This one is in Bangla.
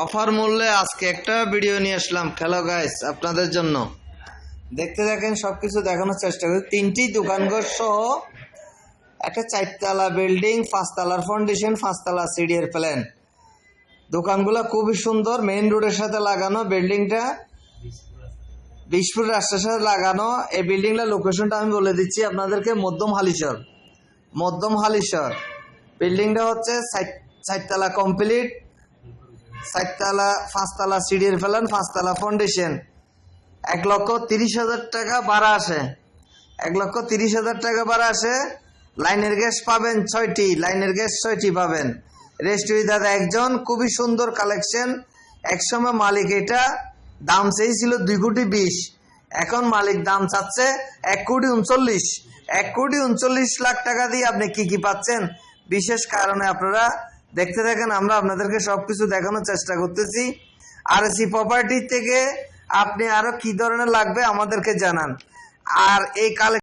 অফার মূল্যে আজকে একটা ভিডিও নিয়ে আসলাম। হ্যালো গাইস, আপনাদের জন্য দেখতে থাকেন, সবকিছু দেখানোর চেষ্টা করি। তিনটি দোকানঘর সহ একটা 4তলা বিল্ডিং, 5তলার ফাউন্ডেশন, 5তলা সিডির প্ল্যান। দোকানগুলো খুবই সুন্দর, মেইন রোডের সাথে লাগানো। বিল্ডিংটা বিশপুর রাস্তার সাথে লাগানো। এই বিল্ডিংটা লোকেশনটা আমি বলে দিচ্ছি আপনাদেরকে, মধ্যম হালিশহর। বিল্ডিংটা হচ্ছে 4তলা কমপ্লিট, 4তলা, 5তলা সিডির প্ল্যান, 5তলা ফাউন্ডেশন। 1,30,000 টাকা ভাড়া আসে। 1,30,000 টাকা ভাড়া আসে। লাইনের গ্যাস পাবেন 6টি, লাইনের গ্যাস 6টি পাবেন। রেস্টুরি দাদা একজন, খুবই সুন্দর কালেকশন। একসময় মালিক এটা দাম চেয়েছিল 2,20,00,000, এখন মালিক দাম চাচ্ছে 1,39,00,000। 1,39,00,000 টাকা দিয়ে আপনি কি পাচ্ছেন বিশেষ কারণে আপনারা দেখতে থাকেন। আমরা আপনাদেরকে সবকিছু দেখানোর চেষ্টা করতেছি। আরএসি প্রপার্টি থেকে আপনি আরো কি ধরনের লাগবে আমাদেরকে জানান। আর এই